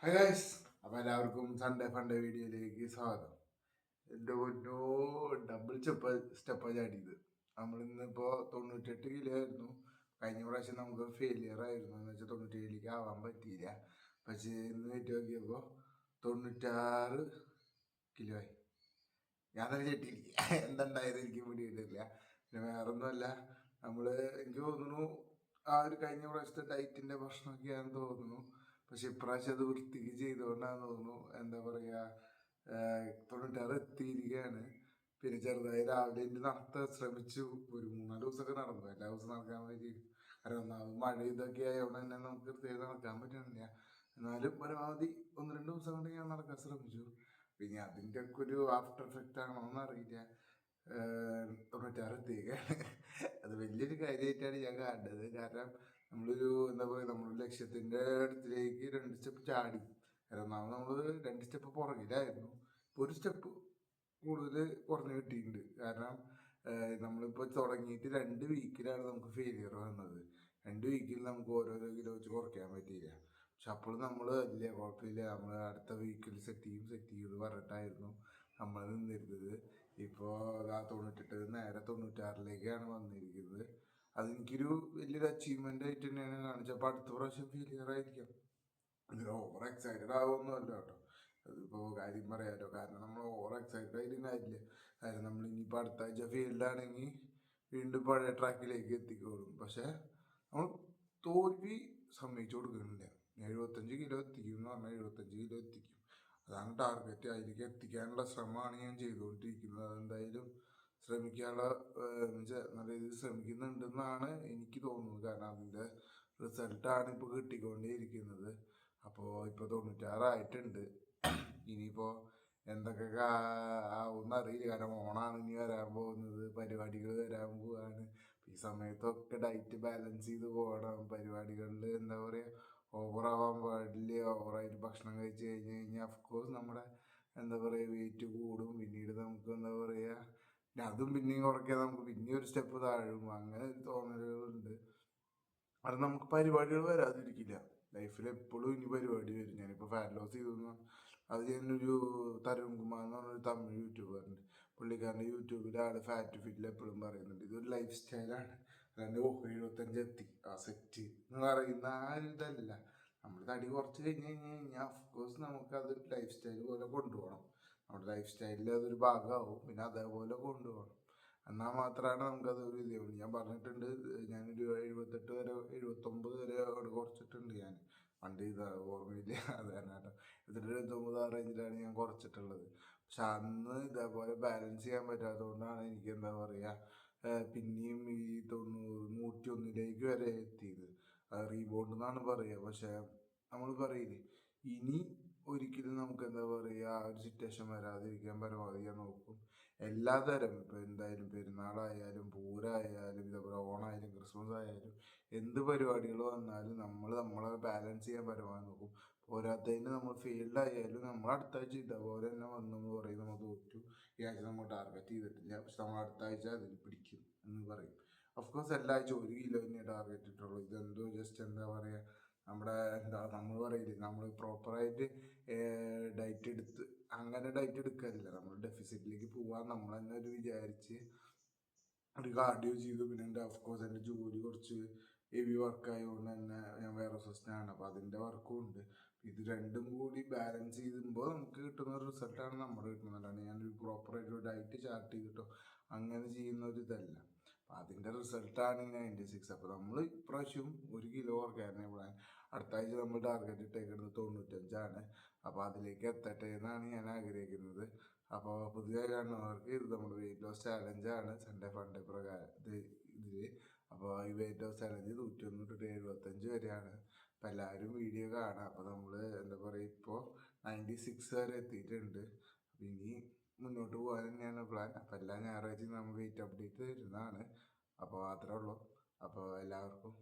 Hi guys, അപ്പോൾ എല്ലാവർക്കും Sunday funday വീഡിയോയിലേക്ക് സ്വാഗതം. എൻ്റെ പൊന്നോ, ഡബിൾ സ്റ്റെപ്പാണ് ചാടിയത്. നമ്മളിന്നിപ്പോൾ 98 കിലോ ആയിരുന്നു. കഴിഞ്ഞ പ്രാവശ്യം നമുക്ക് ഫെയിലിയർ ആയിരുന്നു എന്ന് വെച്ചാൽ 97ലേക്ക് ആവാൻ പറ്റിയില്ല. പക്ഷേ ഇന്ന് വെയിറ്റ് നോക്കിയപ്പോൾ 96 കിലോ ആയി. ഞാൻ തന്നെ ചെട്ടിയില്ല. എന്തുണ്ടായത് എനിക്ക് പിടിയിട്ടില്ല. പിന്നെ വേറൊന്നുമല്ല, നമ്മൾ എനിക്ക് തോന്നുന്നു ആ ഒരു കഴിഞ്ഞ പ്രാവശ്യത്തെ ഡയറ്റിൻ്റെ പ്രശ്നമൊക്കെയാണെന്ന് തോന്നുന്നു. പക്ഷെ ഇപ്രാവശ്യം അത് വൃത്തിക്ക് ചെയ്തുകൊണ്ടാന്ന് തോന്നുന്നു. എന്താ പറയുക, 96 എത്തിയിരിക്കുകയാണ്. പിന്നെ ചെറുതായി രാവിലെ എൻ്റെ നടത്താൻ ശ്രമിച്ചു. ഒരു 3-4 ദിവസമൊക്കെ നടന്നു. എല്ലാ ദിവസവും നടക്കാൻ പറ്റി. കാരണം ഒന്നാമത് മഴ ഇതൊക്കെ ആയതുകൊണ്ട് തന്നെ നമുക്ക് കൃത്യമായിട്ട് നടക്കാൻ പറ്റുന്നില്ല. എന്നാലും പരമാവധി 1-2 ദിവസം കൊണ്ട് ഞാൻ നടക്കാൻ ശ്രമിച്ചു. പിന്നെ അതിൻ്റെ ഒക്കെ ഒരു ആഫ്റ്റർ എഫക്റ്റ് ആണോന്ന് അറിയില്ല. 96 എത്തിയേക്കാണ്. അത് വലിയൊരു കാര്യമായിട്ടാണ് ഞാൻ കണ്ടത്. കാരണം നമ്മളൊരു എന്താ പറയുക, നമ്മുടെ ലക്ഷ്യത്തിൻ്റെ അടുത്തിലേക്ക് 2 സ്റ്റെപ്പ് ചാടി. കാരണം നമ്മൾ 2 സ്റ്റെപ്പ് പുറകിലായിരുന്നു. ഇപ്പോൾ ഒരു സ്റ്റെപ്പ് കൂടുതൽ കുറഞ്ഞ് കിട്ടിയിട്ടുണ്ട്. കാരണം നമ്മളിപ്പോൾ തുടങ്ങിയിട്ട് 2 വീക്കിലാണ് നമുക്ക് ഫെയിലിയർ വന്നത്. 2 വീക്കിൽ നമുക്ക് ഓരോരോ കിലോ വെച്ച് കുറയ്ക്കാൻ പറ്റിയില്ല. പക്ഷെ അപ്പോൾ നമ്മൾ വലിയ കുഴപ്പമില്ല, നമ്മൾ അടുത്ത വീക്കിൽ സെറ്റ് ചെയ്ത് പറഞ്ഞിട്ടായിരുന്നു നമ്മൾ നിന്നിരുന്നത്. ഇപ്പോൾ 98 നേരെ 96ലേക്കാണ് വന്നിരിക്കുന്നത്. അതെനിക്കൊരു വലിയൊരു അച്ചീവ്മെൻ്റ് ആയിട്ട് തന്നെയാണ് കാണിച്ചത്. അപ്പോൾ അടുത്ത പ്രാവശ്യം ഫെയിലിയർ ആയിരിക്കാം. ഇതിൽ ഓവർ എക്സൈറ്റഡ് ആവുമൊന്നുമല്ല കേട്ടോ. അതിപ്പോൾ കാര്യം പറയാമല്ലോ. കാരണം നമ്മൾ ഓവർ എക്സൈറ്റഡ് ആയിട്ടും കാര്യമില്ല. കാരണം നമ്മൾ ഇനിയിപ്പോൾ അടുത്ത ആഴ്ച ഫീൽഡാണെങ്കിൽ വീണ്ടും പഴയ ട്രാക്കിലേക്ക് എത്തിക്കോളും. പക്ഷേ നമ്മൾ തോൽവി സമ്മതിച്ചു കൊടുക്കുന്നില്ല. 75 കിലോ എത്തിക്കും എന്ന് പറഞ്ഞാൽ 75 കിലോ എത്തിക്കും. അതാണ് ടാർഗറ്റ്. അതിലേക്ക് എത്തിക്കാനുള്ള ശ്രമമാണ് ഞാൻ ചെയ്തുകൊണ്ടിരിക്കുന്നത്. അതെന്തായാലും ശ്രമിക്കാനുള്ള നല്ല രീതിയിൽ ശ്രമിക്കുന്നുണ്ടെന്നാണ് എനിക്ക് തോന്നുന്നത്. കാരണം അതിൻ്റെ റിസൾട്ടാണ് ഇപ്പോൾ കിട്ടിക്കൊണ്ടേയിരിക്കുന്നത്. അപ്പോൾ ഇപ്പോൾ 96 ആയിട്ടുണ്ട്. ഇനിയിപ്പോൾ എന്തൊക്കെ ആവുമെന്ന് അറിയില്ല. കാരണം ഓണാണ് ഇനി വരാൻ പോകുന്നത്, പരിപാടികൾ വരാൻ പോവാണ്. ഈ സമയത്തൊക്കെ ഡയറ്റ് ബാലൻസ് ചെയ്ത് പോകണം. പരിപാടികളിൽ എന്താ പറയുക, ഓവറാവാൻ പാടില്ല. ഓവറായിട്ട് ഭക്ഷണം കഴിച്ച് കഴിഞ്ഞ് കഴിഞ്ഞാൽ അഫ്കോഴ്സ് നമ്മുടെ എന്താ പറയുക വെയിറ്റ് കൂടും. പിന്നീട് നമുക്ക് എന്താ പറയുക, പിന്നെ അതും പിന്നെയും കുറയ്ക്കാൻ നമുക്ക് പിന്നെയും ഒരു സ്റ്റെപ്പ് താഴും. അങ്ങനെ ഒരു തോന്നലുകളുണ്ട്. അത് നമുക്ക് പരിപാടികൾ വരാതിരിക്കില്ല. ലൈഫിൽ എപ്പോഴും ഇനി പരിപാടി വരും. ഞാനിപ്പോൾ ഫാറ്റ് ലോസ് ചെയ്തു. അത് ഞാനൊരു തരുൺ കുമാർ എന്ന് പറഞ്ഞൊരു തമിഴ് യൂട്യൂബറുണ്ട്. പുള്ളിക്കാരൻ്റെ യൂട്യൂബിൽ ആൾ ഫാറ്റ് ഫിറ്റിൽ എപ്പോഴും പറയുന്നുണ്ട് ഇതൊരു ലൈഫ് സ്റ്റൈലാണ്. അല്ലാണ്ട് 75 എത്തി ആ സെറ്റ് എന്ന് പറയുന്ന ആ ഒരു ഇതല്ല. നമ്മൾ തടി കുറച്ച് കഴിഞ്ഞ് കഴിഞ്ഞാൽ അഫ്കോഴ്സ് നമുക്കതൊരു ലൈഫ് സ്റ്റൈൽ പോലെ കൊണ്ടുപോകണം. നമ്മുടെ ലൈഫ് സ്റ്റൈലിൽ അതൊരു ഭാഗമാവും. പിന്നെ അതേപോലെ കൊണ്ടുപോകണം. എന്നാൽ മാത്രമാണ് നമുക്കതൊരു ഇതേയുള്ളൂ. ഞാൻ പറഞ്ഞിട്ടുണ്ട്, ഞാനൊരു 78 വരെ 79 വരെ അവിടെ കുറച്ചിട്ടുണ്ട്. ഞാൻ പണ്ട് ഇത് ഓർമ്മയില്ല, അത് തന്നെ കേട്ടോ. 78-79 ആ റേഞ്ചിലാണ് ഞാൻ കുറച്ചിട്ടുള്ളത്. പക്ഷെ അന്ന് ഇതേപോലെ ബാലൻസ് ചെയ്യാൻ പറ്റാത്തതുകൊണ്ടാണ് എനിക്ക് എന്താ പറയുക, പിന്നെയും ഈ 101ലേക്ക് വരെ എത്തിയത്. റീബൗണ്ട് എന്നാണ് പറയുക. പക്ഷെ നമ്മൾ പറയില്ലേ, ഇനി ഒരിക്കലും നമുക്ക് എന്താ പറയുക ആ ഒരു സിറ്റുവേഷൻ വരാതിരിക്കാൻ പരമാവധി ഞാൻ നോക്കും. എല്ലാതരം ഇപ്പോൾ എന്തായാലും പെരുന്നാളായാലും പൂരമായാലും ഇതേപോലെ ഓണമായാലും ക്രിസ്മസ് ആയാലും എന്ത് പരിപാടികൾ വന്നാലും നമ്മളെ ബാലൻസ് ചെയ്യാൻ പരമാവധി നോക്കും. പോരാത്തതിന് നമ്മൾ ഫെയിൽഡായാലും നമ്മൾ അടുത്ത ആഴ്ച ഇതേപോലെ തന്നെ വന്നെന്ന് പറയും നമ്മൾ തോറ്റു, ഈ ആഴ്ച നമ്മൾ ടാർഗറ്റ് ചെയ്തിട്ടില്ല, പക്ഷെ നമ്മൾ അടുത്ത ആഴ്ച അതിൽ പിടിക്കും എന്ന് പറയും. ഓഫ്കോഴ്സ് എല്ലാ ആഴ്ച 1 കിലോ തന്നെ ടാർഗറ്റ് ഇട്ടുള്ളൂ. ഇതെന്തോ ജസ്റ്റ് എന്താ പറയുക, നമ്മുടെ എന്താ നമ്മൾ പറയില്ലേ, നമ്മൾ പ്രോപ്പറായിട്ട് ഡയറ്റ് എടുത്ത് അങ്ങനെ ഡയറ്റ് എടുക്കാറില്ല. നമ്മൾ ഡെഫിസിറ്റിലേക്ക് പോകാൻ നമ്മൾ തന്നെ ഒരു വിചാരിച്ച് ഒരു കാർഡിയോ ചെയ്തു. പിന്നെ എൻ്റെ ഓഫ്കോഴ്സ് എൻ്റെ ജോലി കുറച്ച് ഹെവി വർക്ക് ആയതുകൊണ്ട് തന്നെ ഞാൻ വേറെ സിസ്റ്റമാണ്. അപ്പോൾ അതിൻ്റെ വർക്കും ഉണ്ട്. ഇത് രണ്ടും കൂടി ബാലൻസ് ചെയ്യുമ്പോൾ നമുക്ക് കിട്ടുന്ന ഒരു റിസൾട്ടാണ് നമ്മൾ കിട്ടുന്നത്. അല്ലാണ്ട് ഞാനൊരു പ്രോപ്പറായിട്ട് ഒരു ഡയറ്റ് ചാർട്ട് ചെയ്തിട്ടോ അങ്ങനെ ചെയ്യുന്ന ഒരു ഇതല്ല. അപ്പോൾ അതിൻ്റെ റിസൾട്ടാണ് ഈ 96. അപ്പോൾ നമ്മൾ ഇപ്രാവശ്യം 1 കിലോ കുറയ്ക്കാനാണ് പ്ലാൻ. അടുത്ത ആഴ്ച നമ്മൾ ടാർഗറ്റ് ഇട്ടേക്കുന്നത് 95ആണ്. അപ്പോൾ അതിലേക്ക് എത്തട്ടെ എന്നാണ് ഞാൻ ആഗ്രഹിക്കുന്നത്. അപ്പോൾ പുതിയ കാണുന്നവർക്ക് ഇത് നമ്മുടെ വെയിറ്റ് ലോസ് ചാലഞ്ചാണ് സൺഡേ ഫണ്ടേ പ്രകാരം ഇതിൽ. അപ്പോൾ ഈ വെയിറ്റ് ലോസ് ചാലഞ്ച് 101 തൊട്ട് 75 വരെയാണ്. അപ്പോൾ എല്ലാവരും വീഡിയോ കാണാം. അപ്പോൾ നമ്മൾ എന്താ പറയുക, ഇപ്പോൾ 96 വരെ എത്തിയിട്ടുണ്ട്. അപ്പോൾ ഇനി മുന്നോട്ട് പോകാൻ തന്നെയാണ് പ്ലാൻ. അപ്പോൾ എല്ലാ ഞായറാഴ്ചയും നമ്മൾ വെയിറ്റ് അപ്ഡേറ്റ് തരുന്നതാണ്. അപ്പോൾ അത്രേ ഉള്ളൂ. അപ്പോൾ എല്ലാവർക്കും